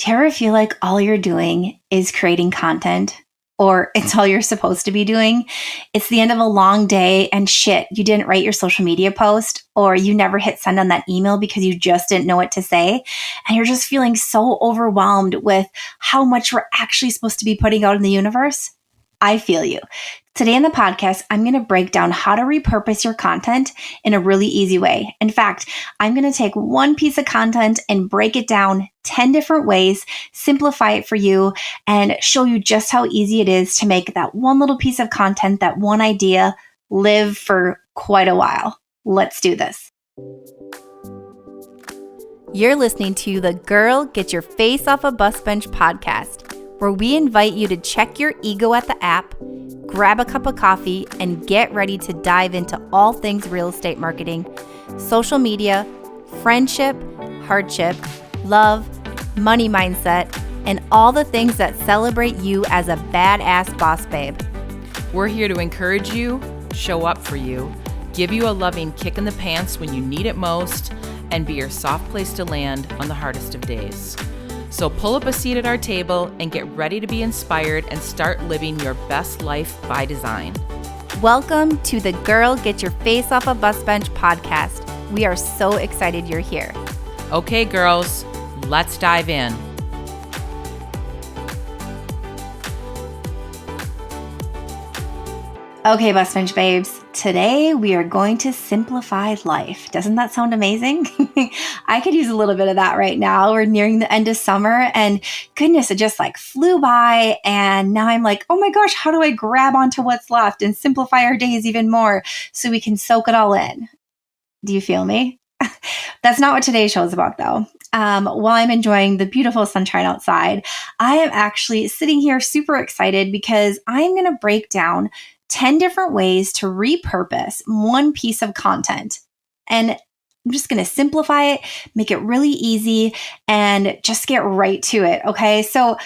Do you ever feel like all you're doing is creating content? Or it's all you're supposed to be doing? It's the end of a long day and shit, you didn't write your social media post, or you never hit send on that email because you just didn't know what to say. And you're just feeling so overwhelmed with how much we're actually supposed to be putting out in the universe. I feel you. Today in the podcast, I'm going to break down how to repurpose your content in a really easy way. In fact, I'm going to take one piece of content and break it down 10 different ways, simplify it for you, and show you just how easy it is to make that one little piece of content, that one idea, live for quite a while. Let's do this. You're listening to the Girl Get Your Face Off a Bus Bench podcast, where we invite you to check your ego at the app, grab a cup of coffee, and get ready to dive into all things real estate marketing, social media, friendship, hardship, love, money mindset, and all the things that celebrate you as a badass boss babe. We're here to encourage you, show up for you, give you a loving kick in the pants when you need it most, and be your soft place to land on the hardest of days. So pull up a seat at our table and get ready to be inspired and start living your best life by design. Welcome to the Girl Get Your Face Off a Bus Bench podcast. We are so excited you're here. Okay, girls, let's dive in. Okay, Bus Bench babes, today we are going to simplify life. Doesn't that sound amazing? I could use a little bit of that right now. We're nearing the end of summer and goodness, it just like flew by. And now I'm like, oh my gosh, how do I grab onto what's left and simplify our days even more so we can soak it all in? Do you feel me? That's not what today's show is about though. While I'm enjoying the beautiful sunshine outside, I am actually sitting here super excited because I'm going to break down 10 different ways to repurpose one piece of content. And I'm just going to simplify it, make it really easy, and just get right to it. Okay. So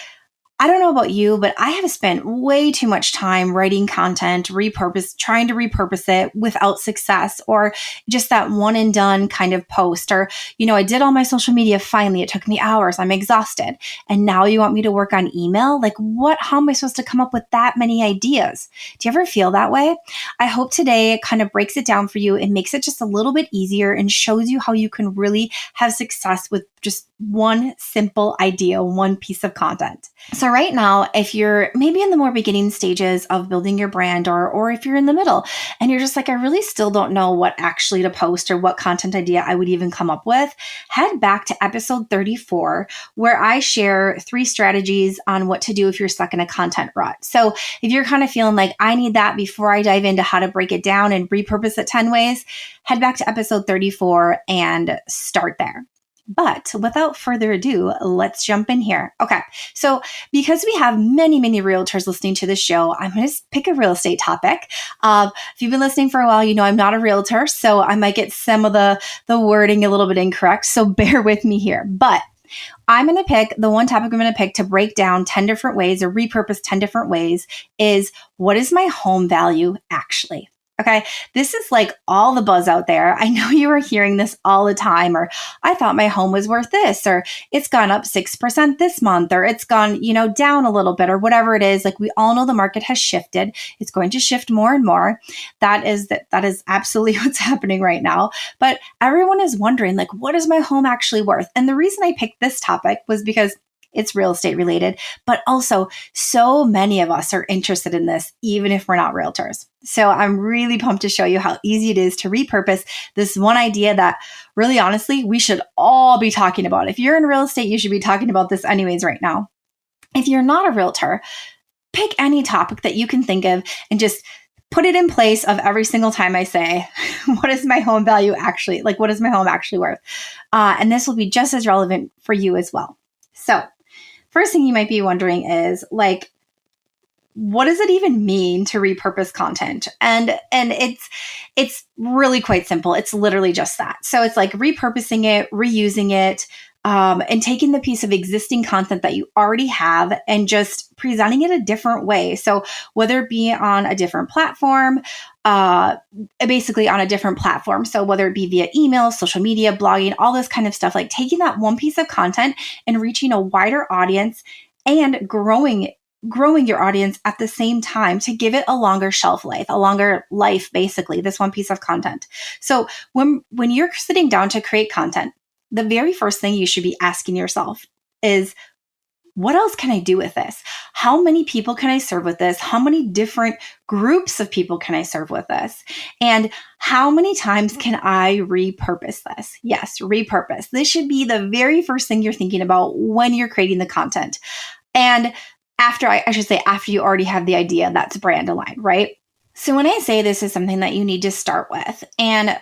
I don't know about you, but I have spent way too much time writing content, trying to repurpose it without success, or just that one and done kind of post. Or, I did all my social media finally. It took me hours. I'm exhausted. And now you want me to work on email? Like how am I supposed to come up with that many ideas? Do you ever feel that way? I hope today it kind of breaks it down for you and makes it just a little bit easier and shows you how you can really have success with just one simple idea, one piece of content. So right now, if you're maybe in the more beginning stages of building your brand, or if you're in the middle and you're just like, I really still don't know what actually to post or what content idea I would even come up with, head back to episode 34, where I share 3 strategies on what to do if you're stuck in a content rut. So if you're kind of feeling like I need that before I dive into how to break it down and repurpose it 10 ways, head back to episode 34 and start there. But without further ado, let's jump in here. Okay, so because we have many, many realtors listening to the show, I'm going to pick a real estate topic. If you've been listening for a while, you know I'm not a realtor, so I might get some of the wording a little bit incorrect, so bear with me here. But I'm going to pick the one topic I'm going to pick to break down 10 different ways or repurpose 10 different ways is, what is my home value actually? Okay, this is like all the buzz out there. I know you are hearing this all the time, or I thought my home was worth this, or it's gone up 6% this month, or it's gone, down a little bit, or whatever it is. Like we all know the market has shifted. It's going to shift more and more. That is absolutely what's happening right now. But everyone is wondering, like, what is my home actually worth? And the reason I picked this topic was because it's real estate related, but also so many of us are interested in this, even if we're not realtors. So I'm really pumped to show you how easy it is to repurpose this one idea that really, honestly, we should all be talking about. If you're in real estate, you should be talking about this anyways right now. If you're not a realtor, pick any topic that you can think of and just put it in place of every single time I say, what is my home value actually? Like, what is my home actually worth? And this will be just as relevant for you as well. So first thing you might be wondering is, like, what does it even mean to repurpose content? And it's really quite simple. It's literally just that. So it's like repurposing it, reusing it, and taking the piece of existing content that you already have and just presenting it a different way. So whether it be on a different platform, basically on a different platform. So whether it be via email, social media, blogging, all this kind of stuff, like taking that one piece of content and reaching a wider audience and growing your audience at the same time to give it a longer shelf life, a longer life, basically, this one piece of content. So when you're sitting down to create content, the very first thing you should be asking yourself is, what else can I do with this? How many people can I serve with this? How many different groups of people can I serve with this? And how many times can I repurpose this? Yes, repurpose. This should be the very first thing you're thinking about when you're creating the content. And after you already have the idea, that's brand aligned, right? So when I say this is something that you need to start with, and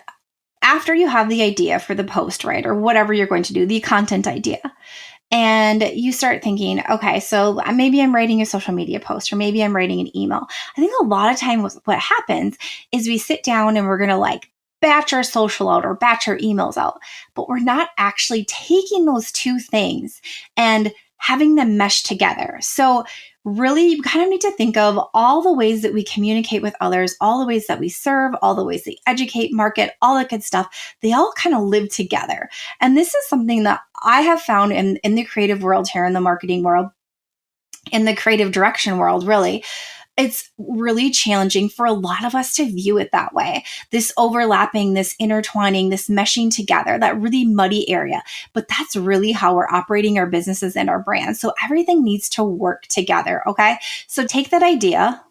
after you have the idea for the post, right, or whatever you're going to do, the content idea, and you start thinking, okay, so maybe I'm writing a social media post, or maybe I'm writing an email. I think a lot of times what happens is we sit down and we're going to like batch our social out or batch our emails out, but we're not actually taking those two things and having them mesh together. So really, you kind of need to think of all the ways that we communicate with others, all the ways that we serve, all the ways they educate, market, all that good stuff. They all kind of live together. And this is something that I have found in the creative world here, in the marketing world, in the creative direction world, really. It's really challenging for a lot of us to view it that way. This overlapping, this intertwining, this meshing together, that really muddy area. But that's really how we're operating our businesses and our brands. So everything needs to work together, okay? So take that idea,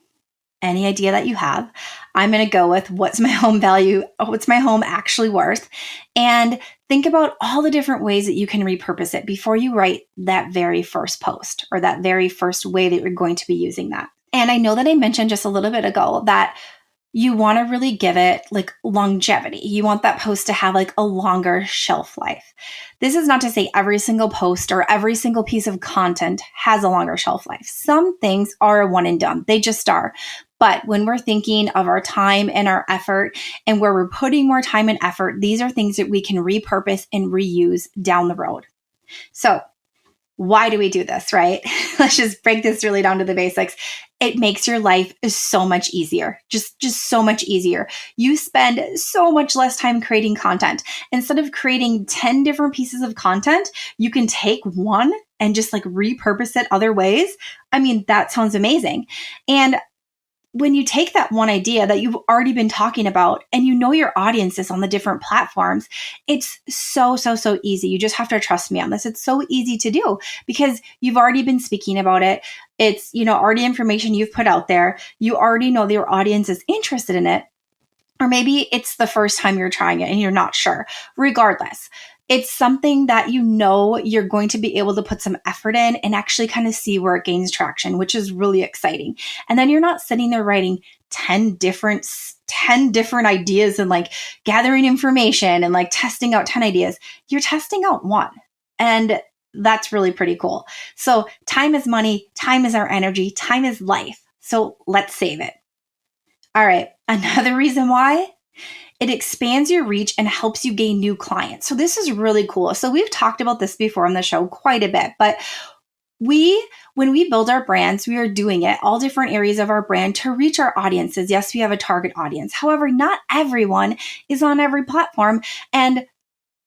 any idea that you have. I'm going to go with what's my home value, what's my home actually worth, and think about all the different ways that you can repurpose it before you write that very first post or that very first way that you're going to be using that. And I know that I mentioned just a little bit ago that you want to really give it like longevity. You want that post to have like a longer shelf life. This is not to say every single post or every single piece of content has a longer shelf life. Some things are a one and done. They just are. But when we're thinking of our time and our effort and where we're putting more time and effort, these are things that we can repurpose and reuse down the road. So why do we do this, right? Let's just break this really down to the basics. It makes your life so much easier, just so much easier. You spend so much less time creating content. Instead of creating 10 different pieces of content, you can take one and just like repurpose it other ways. I mean, that sounds amazing. And when you take that one idea that you've already been talking about and you know your audience is on the different platforms, it's so easy. You just have to trust me on this. It's so easy to do because you've already been speaking about it. It's, already information you've put out there. You already know that your audience is interested in it. Or maybe it's the first time you're trying it and you're not sure. Regardless, it's something that you're going to be able to put some effort in and actually kind of see where it gains traction, which is really exciting. And then you're not sitting there writing 10 different ideas and like gathering information and like testing out 10 ideas. You're testing out one. And that's really pretty cool. So time is money, time is our energy, time is life. So let's save it. All right. Another reason why, it expands your reach and helps you gain new clients. So this is really cool. So we've talked about this before on the show quite a bit, but when we build our brands, we are doing it all different areas of our brand to reach our audiences. Yes, we have a target audience. However, not everyone is on every platform, and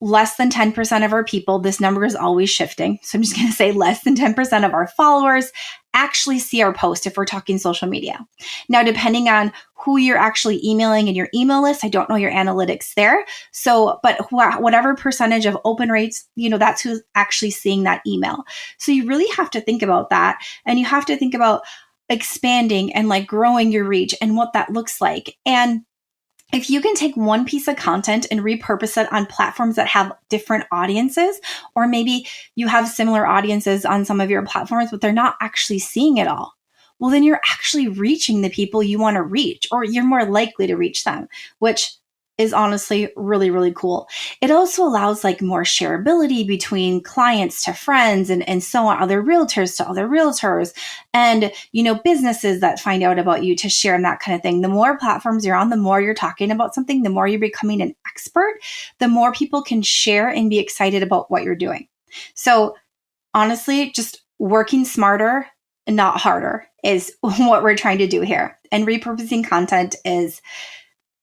less than 10% of our people, this number is always shifting. So I'm just going to say less than 10% of our followers actually see our post if we're talking social media. Now, depending on who you're actually emailing in your email list, I don't know your analytics there. So, but whatever percentage of open rates, that's who's actually seeing that email. So you really have to think about that. And you have to think about expanding and like growing your reach and what that looks like. And if you can take one piece of content and repurpose it on platforms that have different audiences, or maybe you have similar audiences on some of your platforms, but they're not actually seeing it all, well, then you're actually reaching the people you want to reach, or you're more likely to reach them, which is honestly really, really cool. It also allows like more shareability between clients to friends and so on, other realtors to other realtors, and, businesses that find out about you to share and that kind of thing. The more platforms you're on, the more you're talking about something, the more you're becoming an expert, the more people can share and be excited about what you're doing. So honestly, just working smarter and not harder is what we're trying to do here. And repurposing content is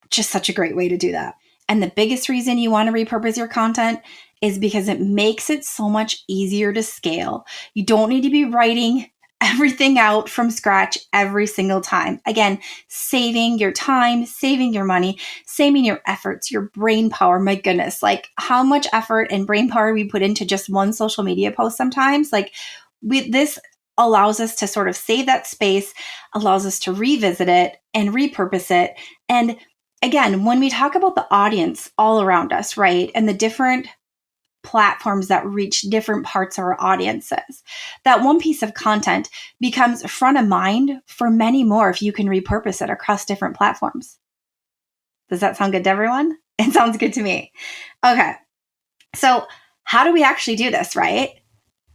just such a great way to do that. And the biggest reason you want to repurpose your content is because it makes it so much easier to scale. You don't need to be writing everything out from scratch every single time. Again, saving your time, saving your money, saving your efforts, your brain power. My goodness, like how much effort and brain power we put into just one social media post sometimes. Like this allows us to sort of save that space, allows us to revisit it and repurpose it. And again, when we talk about the audience all around us, right, and the different platforms that reach different parts of our audiences, that one piece of content becomes front of mind for many more if you can repurpose it across different platforms. Does that sound good to everyone? It sounds good to me. Okay, so how do we actually do this, right?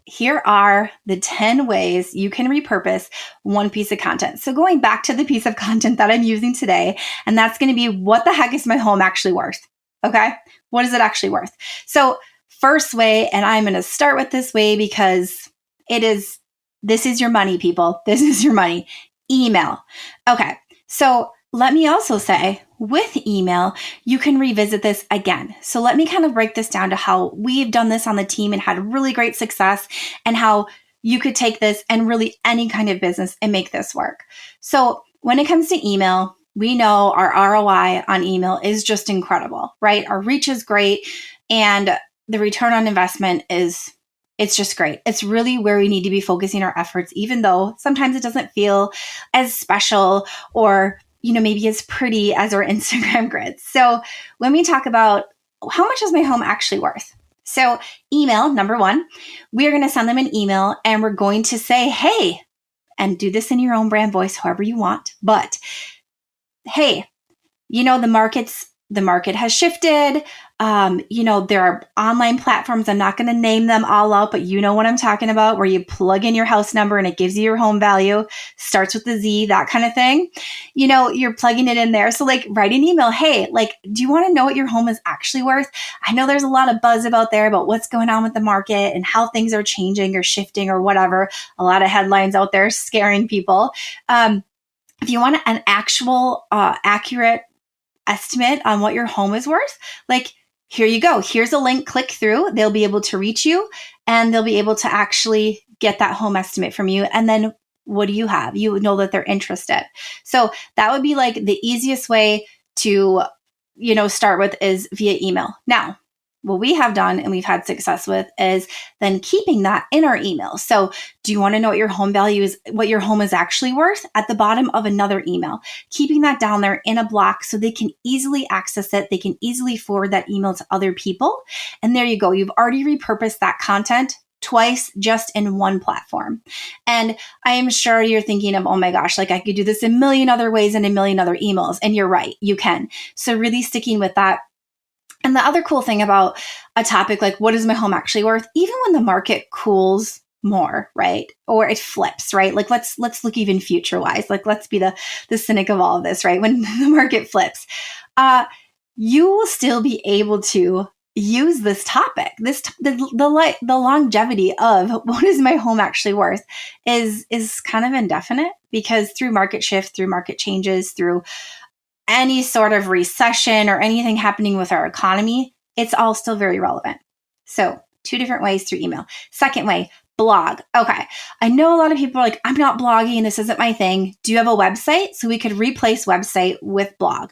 Here are the 10 ways you can repurpose one piece of content. So going back to the piece of content that I'm using today, and that's going to be, what the heck is my home actually worth? Okay, what is it actually worth? So first way, and I'm going to start with this way because this is your money, people. This is your money. Email. Okay, so let me also say, with email, you can revisit this again. So let me kind of break this down to how we've done this on the team and had really great success, and how you could take this and really any kind of business and make this work. So when it comes to email, we know our ROI on email is just incredible, right? Our reach is great, and the return on investment it's just great. It's really where we need to be focusing our efforts, even though sometimes it doesn't feel as special or maybe as pretty as our Instagram grids. So when we talk about how much is my home actually worth? So email, number one, we're going to send them an email and we're going to say, hey, and do this in your own brand voice, however you want, but hey, the market has shifted. There are online platforms. I'm not going to name them all out, but you know what I'm talking about, where you plug in your house number and it gives you your home value, starts with the Z, that kind of thing. You're plugging it in there. So like write an email. Hey, like, do you want to know what your home is actually worth? I know there's a lot of buzz out there about what's going on with the market and how things are changing or shifting or whatever. A lot of headlines out there scaring people. If you want an actual accurate estimate on what your home is worth, like, here you go. Here's a link, click through. They'll be able to reach you and they'll be able to actually get that home estimate from you. And then what do you have? You know that they're interested. So that would be like the easiest way to, start with is via email. Now, what we have done and we've had success with is then keeping that in our email. So do you want to know what your home value is, what your home is actually worth? At the bottom of another email, keeping that down there in a block so they can easily access it. They can easily forward that email to other people. And there you go. You've already repurposed that content twice just in one platform. And I am sure you're thinking of, oh my gosh, like I could do this a million other ways and a million other emails. And you're right, you can. So really sticking with that. And the other cool thing about a topic like what is my home actually worth, even when the market cools more, right? Or it flips, right? Like let's look even future wise. Like let's be the cynic of all of this, right? When the market flips, you will still be able to use this topic. The longevity of what is my home actually worth is kind of indefinite, because through market shift, through market changes, through any sort of recession or anything happening with our economy, it's all still very relevant. So 2 different ways through email. Second way, blog. Okay. I know a lot of people are like, I'm not blogging. This isn't my thing. Do you have a website? So we could replace website with blog,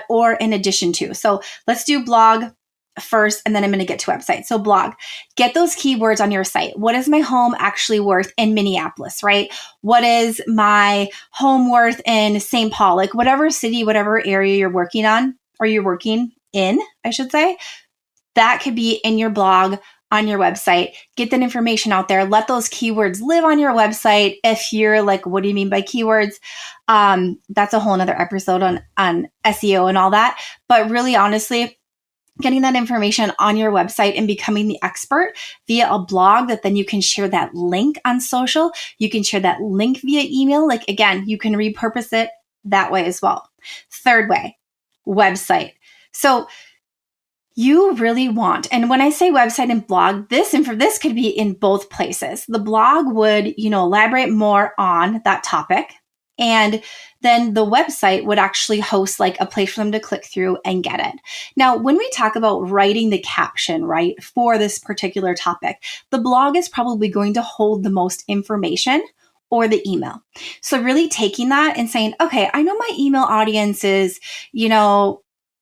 or in addition to. So let's do blog first, and then I'm going to get to website. So blog, get those keywords on your site. What is my home actually worth in Minneapolis, right? What is my home worth in St. Paul? Like whatever city, whatever area you're working on, or you're working in, I should say, that could be in your blog, on your website. Get that information out there. Let those keywords live on your website. If you're like, what do you mean by keywords? That's a whole nother episode on SEO and all that. But really, honestly, getting that information on your website and becoming the expert via a blog that then you can share that link on social. You can share that link via email. Like again, you can repurpose it that way as well. Third way, website. So you really want, and when I say website and blog, this could be in both places. The blog would, elaborate more on that topic. And then the website would actually host like a place for them to click through and get it. Now, when we talk about writing the caption, right, for this particular topic, the blog is probably going to hold the most information, or the email. So really taking that and saying, okay, I know my email audience is,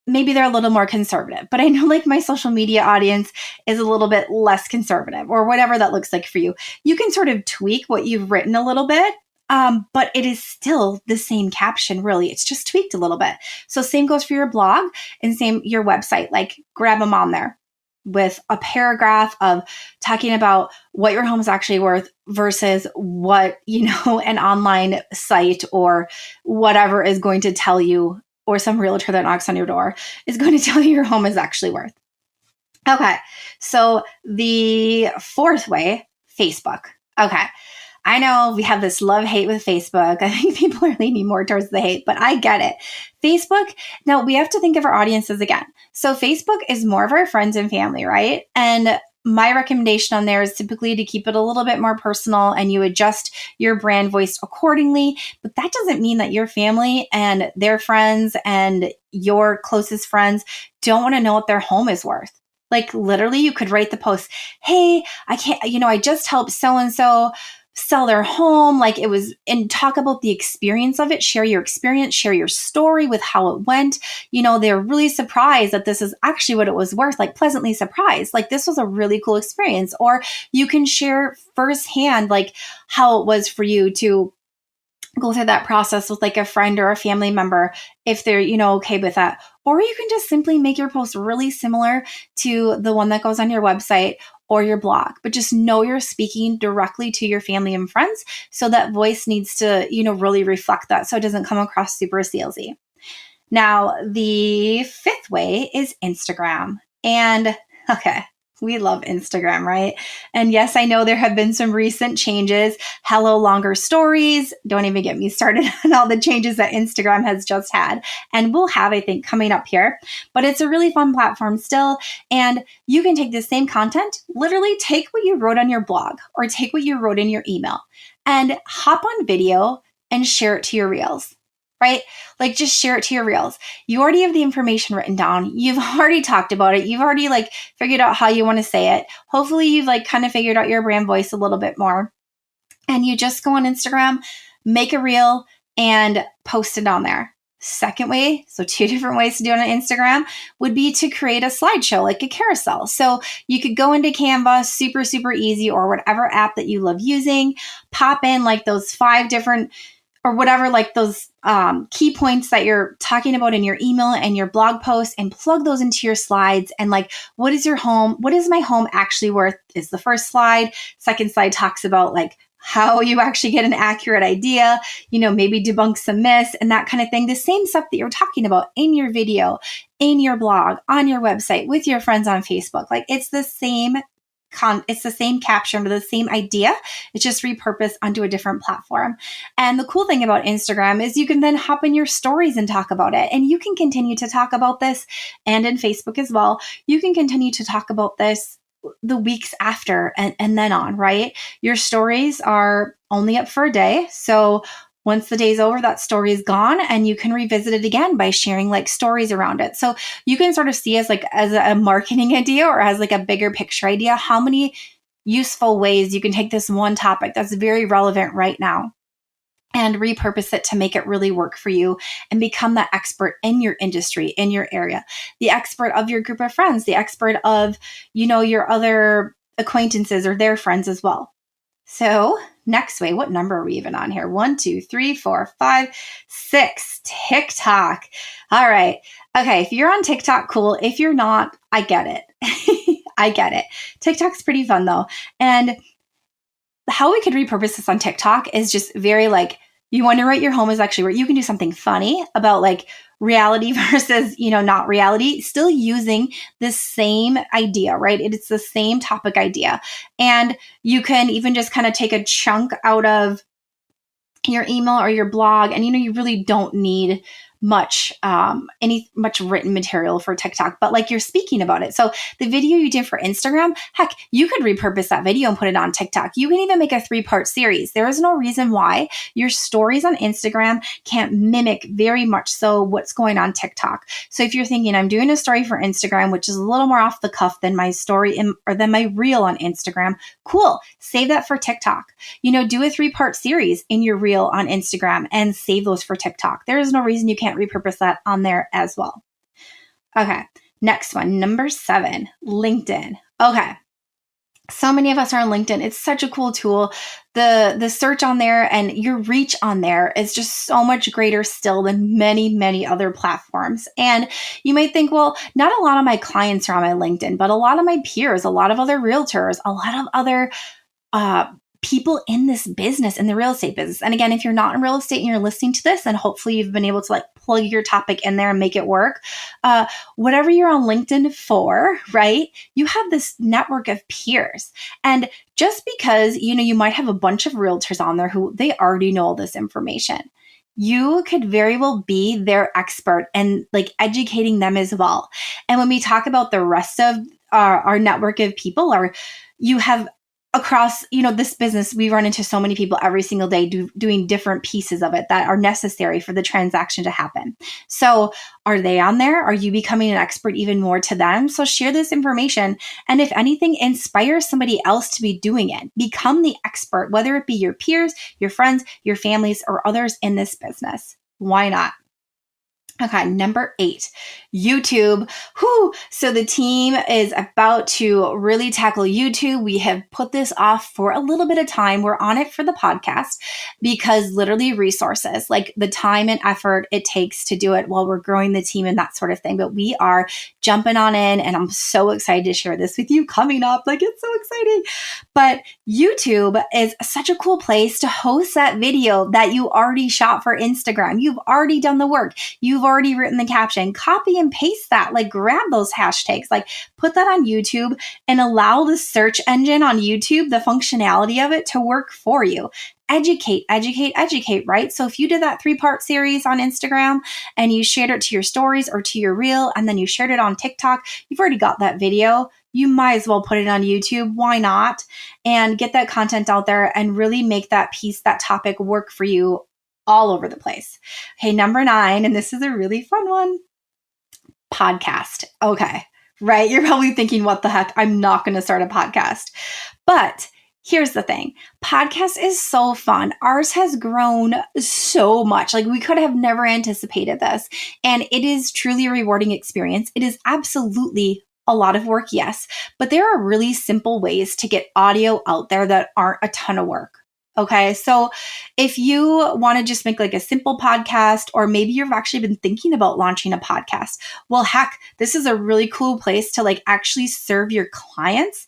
maybe they're a little more conservative, but I know like my social media audience is a little bit less conservative, or whatever that looks like for you. You can sort of tweak what you've written a little bit, but it is still the same caption, really. It's just tweaked a little bit. So same goes for your blog and same your website. Like grab them on there with a paragraph of talking about what your home is actually worth versus what, an online site or whatever is going to tell you, or some realtor that knocks on your door is going to tell you your home is actually worth. Okay. So the fourth way, Facebook. Okay. I know we have this love-hate with Facebook. I think people are leaning more towards the hate, but I get it. Facebook, now we have to think of our audiences again. So Facebook is more of our friends and family, right? And my recommendation on there is typically to keep it a little bit more personal, and you adjust your brand voice accordingly. But that doesn't mean that your family and their friends and your closest friends don't want to know what their home is worth. Like literally you could write the post, hey, I just helped so-and-so sell their home, like it was, and talk about the experience of it, share your experience, share your story with how it went. They're really surprised that this is actually what it was worth, like pleasantly surprised, like this was a really cool experience. Or you can share firsthand, like how it was for you to go through that process with like a friend or a family member, if they're, okay with that. Or you can just simply make your post really similar to the one that goes on your website or your blog, but just know you're speaking directly to your family and friends. So that voice needs to, really reflect that, so it doesn't come across super salesy. Now, the fifth way is Instagram. And okay, we love Instagram, right? And yes, I know there have been some recent changes. Hello, longer stories. Don't even get me started on all the changes that Instagram has just had and will have, I think, coming up here. But it's a really fun platform still. And you can take the same content, literally take what you wrote on your blog or take what you wrote in your email and hop on video and share it to your reels. Right? Like just share it to your reels. You already have the information written down. You've already talked about it. You've already like figured out how you want to say it. Hopefully you've like kind of figured out your brand voice a little bit more. And you just go on Instagram, make a reel and post it on there. Second way, so two different ways to do it on Instagram would be to create a slideshow, like a carousel. So you could go into Canva, super, super easy, or whatever app that you love using, pop in like those 5 different or whatever, like those key points that you're talking about in your email and your blog post, and plug those into your slides. And like, what is my home actually worth is the first slide. Second slide talks about like how you actually get an accurate idea, maybe debunk some myths and that kind of thing. The same stuff that you're talking about in your video, in your blog, on your website, with your friends on Facebook. Like it's the same caption or the same idea. It's just repurposed onto a different platform. And the cool thing about Instagram is you can then hop in your stories and talk about it. And you can continue to talk about this, and in Facebook as well. You can continue to talk about this the weeks after and then on, right? Your stories are only up for a day. So once the day's over, that story is gone, and you can revisit it again by sharing like stories around it. So you can sort of see as a marketing idea or as like a bigger picture idea, how many useful ways you can take this one topic that's very relevant right now and repurpose it to make it really work for you and become the expert in your industry, in your area, the expert of your group of friends, the expert of, your other acquaintances or their friends as well. So next way, what number are we even on here? 1, 2, 3, 4, 5, 6. TikTok. All right. Okay. If you're on TikTok, cool. If you're not, I get it. I get it. TikTok's pretty fun though. And how we could repurpose this on TikTok is just very like, you wonder what your home is actually where you can do something funny about like reality versus, not reality, still using the same idea, right? It's the same topic idea. And you can even just kind of take a chunk out of your email or your blog. And, you really don't need much written material for TikTok, but like you're speaking about it. So the video you did for Instagram, heck, you could repurpose that video and put it on TikTok. You can even make a 3-part series. There is no reason why your stories on Instagram can't mimic very much so what's going on TikTok. So if you're thinking, I'm doing a story for Instagram, which is a little more off the cuff than my story or than my reel on Instagram, cool. Save that for TikTok. Do a 3-part series in your reel on Instagram and save those for TikTok. There is no reason you can't repurpose that on there as well. Okay, next one, number 7, LinkedIn. Okay. So many of us are on LinkedIn. It's such a cool tool. The search on there and your reach on there is just so much greater still than many, many other platforms. And you might think, well, not a lot of my clients are on my LinkedIn, but a lot of my peers, a lot of other realtors, a lot of other people in this business, in the real estate business. And again, if you're not in real estate and you're listening to this, and hopefully you've been able to like plug your topic in there and make it work. Whatever you're on LinkedIn for, right? You have this network of peers. And just because, you might have a bunch of realtors on there who they already know all this information, you could very well be their expert and like educating them as well. And when we talk about the rest of our network of people, you have across, this business, we run into so many people every single day doing different pieces of it that are necessary for the transaction to happen. So are they on there? Are you becoming an expert even more to them? So share this information. And if anything, inspire somebody else to be doing it. Become the expert, whether it be your peers, your friends, your families, or others in this business. Why not? Okay, number 8, YouTube. So the team is about to really tackle YouTube. We have put this off for a little bit of time. We're on it for the podcast because literally resources, like the time and effort it takes to do it while we're growing the team and that sort of thing. But we are jumping on in and I'm so excited to share this with you coming up. Like it's so exciting. But YouTube is such a cool place to host that video that you already shot for Instagram. You've already done the work. You've already written the caption, copy and paste that, like grab those hashtags, like put that on YouTube and allow the search engine on YouTube, the functionality of it to work for you. Educate, right? So if you did that 3-part series on Instagram and you shared it to your stories or to your reel, and then you shared it on TikTok, you've already got that video. You might as well put it on YouTube. Why not? And get that content out there and really make that piece, that topic work for you all over the place. Okay, number 9, and this is a really fun one. Podcast. Okay, right? You're probably thinking, what the heck? I'm not going to start a podcast. But here's the thing. Podcast is so fun. Ours has grown so much. Like we could have never anticipated this. And it is truly a rewarding experience. It is absolutely a lot of work, yes. But there are really simple ways to get audio out there that aren't a ton of work. Okay, so if you want to just make like a simple podcast, or maybe you've actually been thinking about launching a podcast, well, heck, this is a really cool place to like actually serve your clients.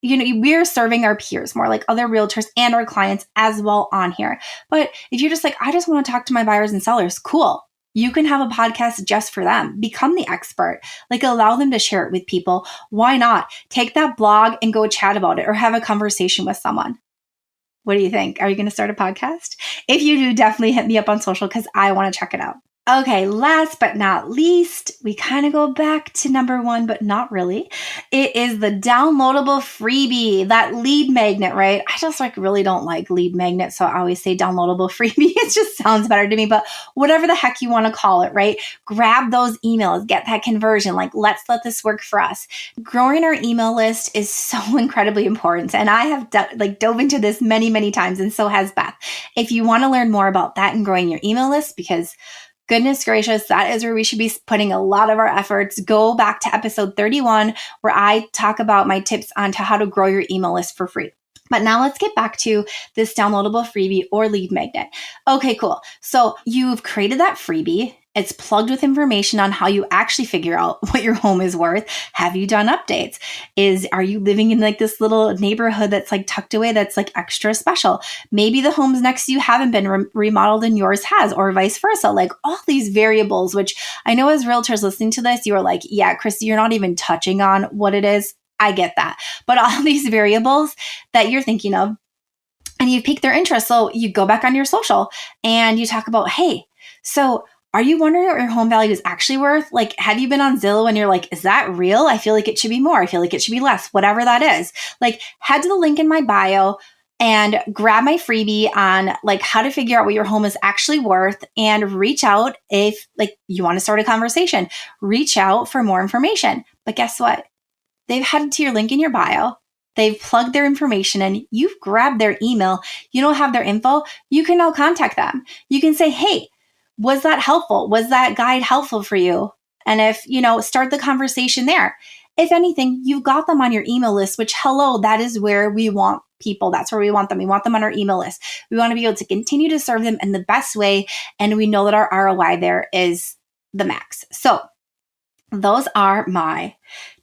We're serving our peers more, like other realtors and our clients as well on here. But if you're just like, I just want to talk to my buyers and sellers, cool. You can have a podcast just for them. Become the expert. Like allow them to share it with people. Why not? Take that blog and go chat about it or have a conversation with someone. What do you think? Are you going to start a podcast? If you do, definitely hit me up on social because I want to check it out. Okay, last but not least, we kind of go back to number 1, but not really. It is the downloadable freebie, that lead magnet, right? I just really don't like lead magnet, so I always say downloadable freebie. It just sounds better to me, but whatever the heck you want to call it, right? Grab those emails, get that conversion. Like, let's let this work for us. Growing our email list is so incredibly important, and I have dove into this many, many times, and so has Beth. If you want to learn more about that and growing your email list, because goodness gracious, that is where we should be putting a lot of our efforts. Go back to episode 31, where I talk about my tips on how to grow your email list for free. But now let's get back to this downloadable freebie or lead magnet. Okay, cool. So you've created that freebie. It's plugged with information on how you actually figure out what your home is worth. Have you done updates? Are you living in like this little neighborhood that's like tucked away that's like extra special? Maybe the homes next to you haven't been remodeled and yours has, or vice versa. Like all these variables, which I know as realtors listening to this, you are like, yeah, Christy, you're not even touching on what it is. I get that. But all these variables that you're thinking of, and you pique their interest. So you go back on your social and you talk about, hey, so Are you wondering what your home value is actually worth? Like, have you been on Zillow and you're like, is that real? I feel like it should be more. I feel like it should be less, whatever that is. Like, head to the link in my bio and grab my freebie on like how to figure out what your home is actually worth, and reach out if like you want to start a conversation. Reach out for more information. But guess what? They've headed to your link in your bio. They've plugged their information in. You've grabbed their email. You don't have their info. You can now contact them. You can say, hey, was that helpful? Was that guide helpful for you? And if, start the conversation there. If anything, you've got them on your email list, which, hello, that is where we want people. That's where we want them. We want them on our email list. We want to be able to continue to serve them in the best way. And we know that our ROI there is the max. So those are my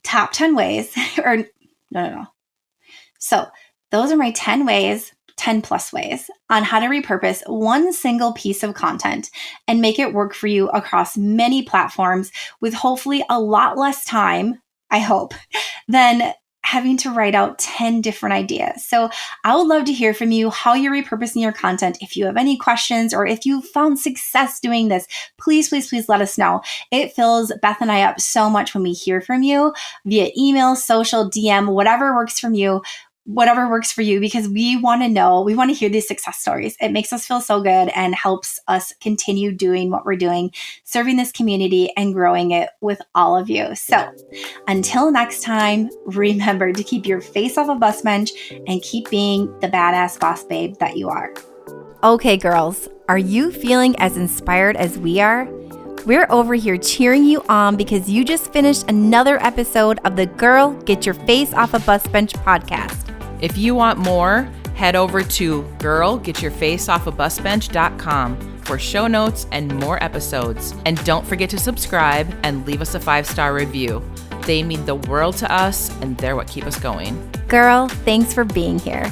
top 10 ways, or no. So those are my 10 ways, 10 plus ways on how to repurpose one single piece of content and make it work for you across many platforms with hopefully a lot less time, I hope, than having to write out 10 different ideas. So I would love to hear from you how you're repurposing your content. If you have any questions or if you found success doing this, please let us know. It fills Beth and I up so much when we hear from you via email, social, DM, whatever works for you, because we want to know, we want to hear these success stories. It makes us feel so good and helps us continue doing what we're doing, serving this community and growing it with all of you. So until next time, remember to keep your face off a bus bench and keep being the badass boss babe that you are. Okay, girls, are you feeling as inspired as we are? We're over here cheering you on because you just finished another episode of the Girl, Get Your Face Off a Bus Bench podcast. If you want more, head over to girlgetyourfaceoffabusbench.com for show notes and more episodes. And don't forget to subscribe and leave us a 5-star review. They mean the world to us, and they're what keep us going. Girl, thanks for being here.